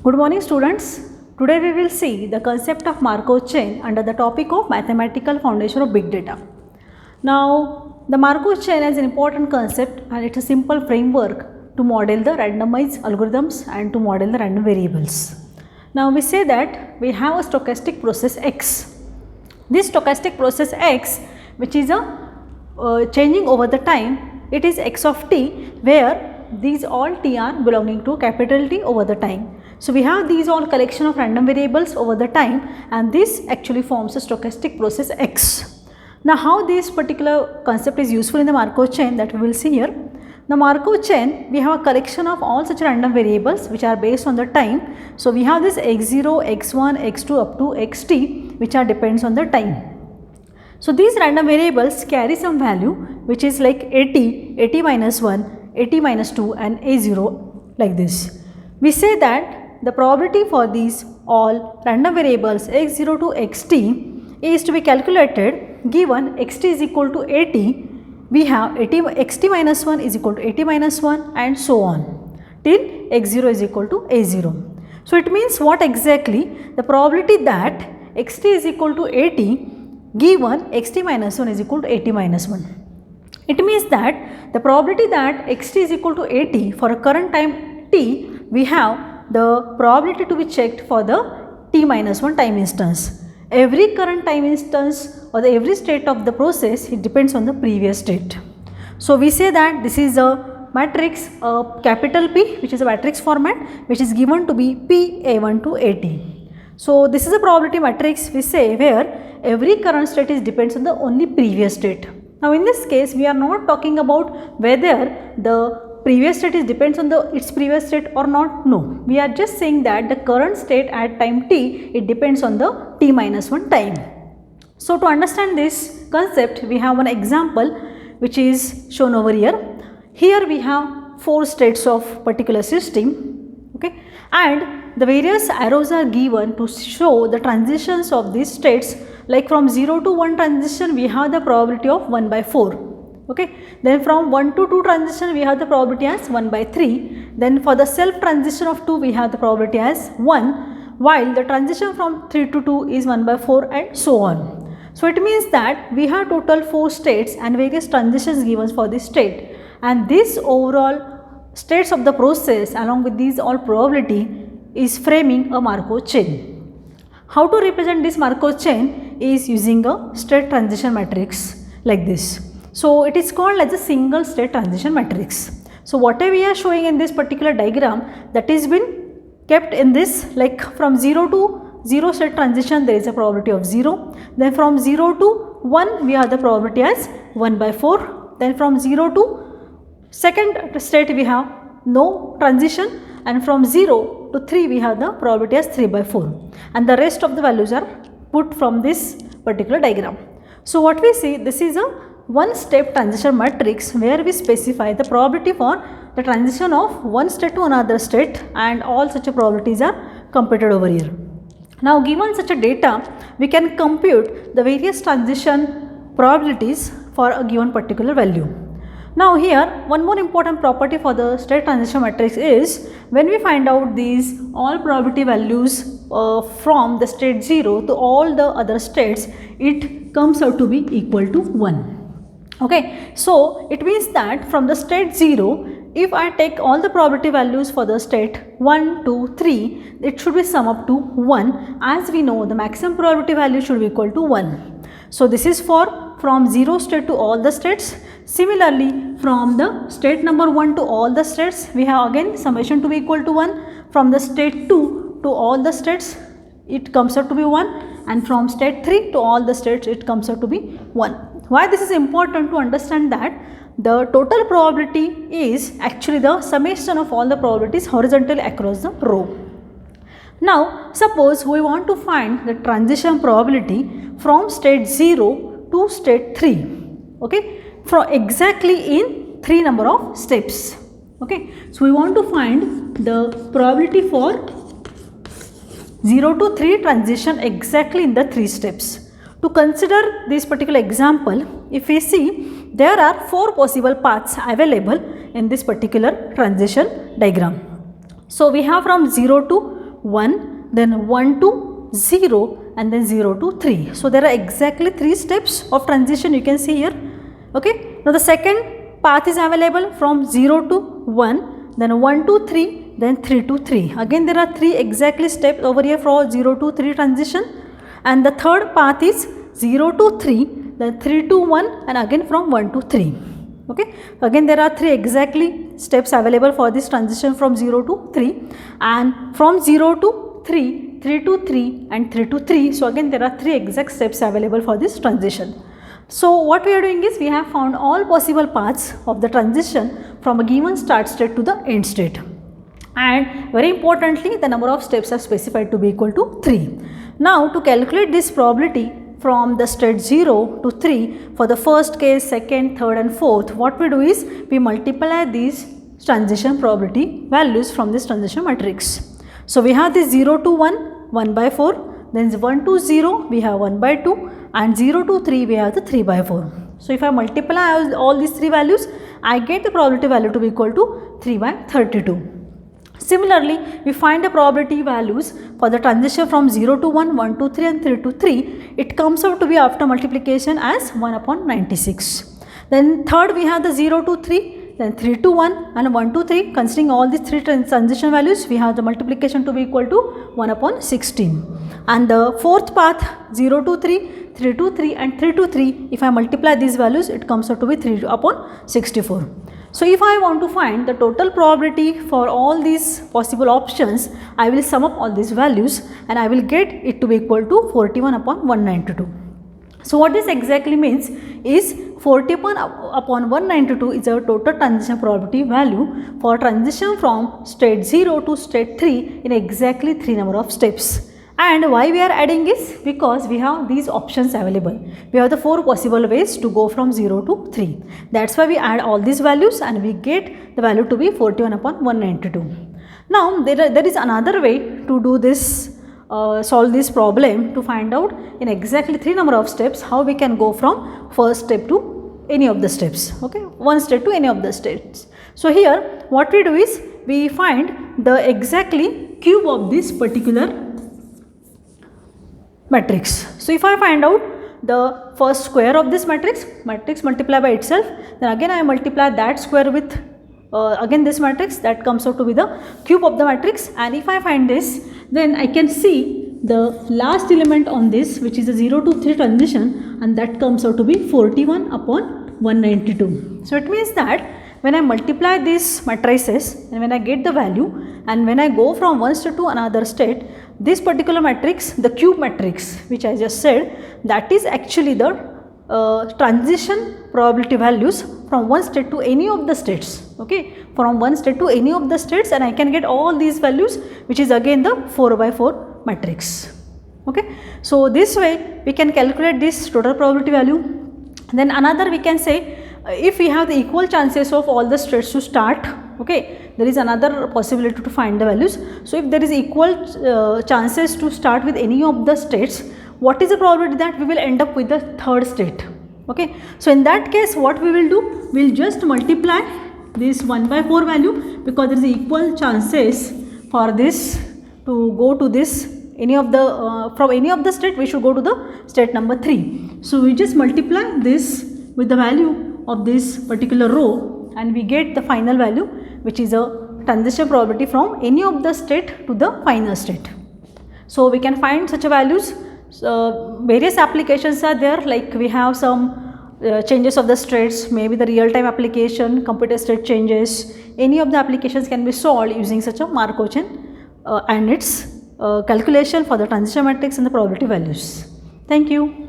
Good morning students. Today we will see the concept of Markov chain under the topic of mathematical foundation of big data. Now the Markov chain is an important concept and it is a simple framework to model the randomized algorithms and to model the random variables. Now we say that we have a stochastic process X. This stochastic process X, which is a changing over the time, it is X of t where these all t are belonging to capital T over the time. So we have these all collection of random variables over the time and this actually forms a stochastic process X. Now how this particular concept is useful in the Markov chain, that we will see here. The Markov chain, we have a collection of all such random variables which are based on the time. So we have this x0, x1, x2 up to xt which are depends on the time. So these random variables carry some value which is like at minus 1, at minus 2 and a0 like this. We say that the probability for these all random variables x0 to xt is to be calculated given xt is equal to at, we have xt minus 1 is equal to at minus 1 and so on till x0 is equal to a0. So it means what exactly? The probability that xt is equal to at given xt minus 1 is equal to at minus 1. It means that the probability that xt is equal to at for a current time t, we have the probability to be checked for the t minus 1 time instance. Every current time instance or every state of the process, it depends on the previous state. So we say that this is a matrix, a capital P, which is a matrix format, which is given to be P A1 to AT. So this is a probability matrix we say where every current state is depends on the only previous state. Now in this case we are not talking about whether the previous state is depends on its previous state or not. No, we are just saying that the current state at time t, it depends on the t minus 1 time. So to understand this concept, we have one example which is shown over here. Here we have 4 states of particular system, okay, and the various arrows are given to show the transitions of these states. Like from 0 to 1 transition, we have the probability of 1 by 4. Okay. Then from 1 to 2 transition, we have the probability as 1 by 3. Then for the self transition of 2, we have the probability as 1, while the transition from 3 to 2 is 1 by 4 and so on. So it means that we have total 4 states and various transitions given for this state, and this overall states of the process along with these all probability is framing a Markov chain. How to represent this Markov chain is using a state transition matrix like this. So it is called as a single state transition matrix. So whatever we are showing in this particular diagram, that is been kept in this, like from 0 to 0 state transition there is a probability of 0. Then from 0 to 1 we have the probability as 1 by 4. Then from 0 to second state we have no transition, and from 0 to 3 we have the probability as 3 by 4, and the rest of the values are put from this particular diagram. So what we see, this is a one step transition matrix where we specify the probability for the transition of one state to another state, and all such probabilities are computed over here. Now given such a data, we can compute the various transition probabilities for a given particular value. Now here one more important property for the state transition matrix is when we find out these all probability values from the state 0 to all the other states, it comes out to be equal to 1. Okay, so it means that from the state 0, if I take all the probability values for the state 1, 2, 3, it should be sum up to 1. As we know, the maximum probability value should be equal to 1. So this is for from 0 state to all the states. Similarly, from the state number 1 to all the states, we have again summation to be equal to 1. From the state 2 to all the states, it comes out to be 1, and from state 3 to all the states, it comes out to be 1. Why this is important? To understand that the total probability is actually the summation of all the probabilities horizontally across the row. Now suppose we want to find the transition probability from state 0 to state 3, okay, from exactly in 3 number of steps. Okay, so we want to find the probability for 0 to 3 transition exactly in the 3 steps. To consider this particular example, if we see, there are 4 possible paths available in this particular transition diagram. So we have from 0 to 1, then 1 to 0, and then 0 to 3. So there are exactly 3 steps of transition you can see here. Okay. Now the second path is available from 0 to 1, then 1 to 3, then 3 to 3. Again there are 3 exactly steps over here for 0 to 3 transition, and the third path is 0 to 3, then 3 to 1, and again from 1 to 3. Okay. Again there are 3 exactly steps available for this transition from 0 to 3, and from 0 to 3, 3 to 3, and 3 to 3. So again there are 3 exact steps available for this transition. So what we are doing is we have found all possible paths of the transition from a given start state to the end state, and very importantly the number of steps are specified to be equal to 3. Now to calculate this probability from the state 0 to 3 for the first case, second, third and fourth, what we do is we multiply these transition probability values from this transition matrix. So we have this 0 to 1, 1 by 4, then 1 to 0 we have 1 by 2, and 0 to 3 we have the 3 by 4. So if I multiply all these 3 values, I get the probability value to be equal to 3 by 32. Similarly, we find the probability values for the transition from 0 to 1, 1 to 3 and 3 to 3. It comes out to be after multiplication as 1 upon 96. Then third we have the 0 to 3, then 3 to 1 and 1 to 3. Considering all these 3 transition values, we have the multiplication to be equal to 1 upon 16. And the fourth path 0 to 3, 3 to 3 and 3 to 3, if I multiply these values, it comes out to be 3 upon 64. So if I want to find the total probability for all these possible options, I will sum up all these values and I will get it to be equal to 41 upon 192. So what this exactly means is 41 upon 192 is our total transition probability value for transition from state 0 to state 3 in exactly 3 number of steps. And why we are adding is because we have these options available. We have the 4 possible ways to go from 0 to 3. That's why we add all these values and we get the value to be 41 upon 192. Now there is another way to do this, solve this problem to find out in exactly 3 number of steps how we can go from first step to any of the steps. Okay, one step to any of the steps. So here what we do is we find the exactly cube of this particular matrix. So if I find out the first square of this matrix multiply by itself, then again I multiply that square with again this matrix, that comes out to be the cube of the matrix. And if I find this, then I can see the last element on this, which is a 0 to 3 transition, and that comes out to be 41 upon 192. So it means that when I multiply these matrices and when I get the value, and when I go from one state to another state, this particular matrix, the cube matrix which I just said, that is actually the transition probability values from one state to any of the states. Okay, from one state to any of the states, and I can get all these values, which is again the 4 by 4 matrix. Okay, so this way we can calculate this total probability value. Then another we can say, if we have the equal chances of all the states to start, okay, there is another possibility to find the values. So if there is equal chances to start with any of the states, what is the probability that we will end up with the third state? Okay, so in that case what we will do, we will just multiply this 1 by 4 value, because there is equal chances for this to go to this any of the from any of the state we should go to the state number 3. So we just multiply this with the value of this particular row and we get the final value, which is a transition probability from any of the state to the final state. So we can find such a values. Various applications are there, like we have some changes of the states, maybe the real time application, computer state changes. Any of the applications can be solved using such a Markov chain and its calculation for the transition matrix and the probability values. Thank you.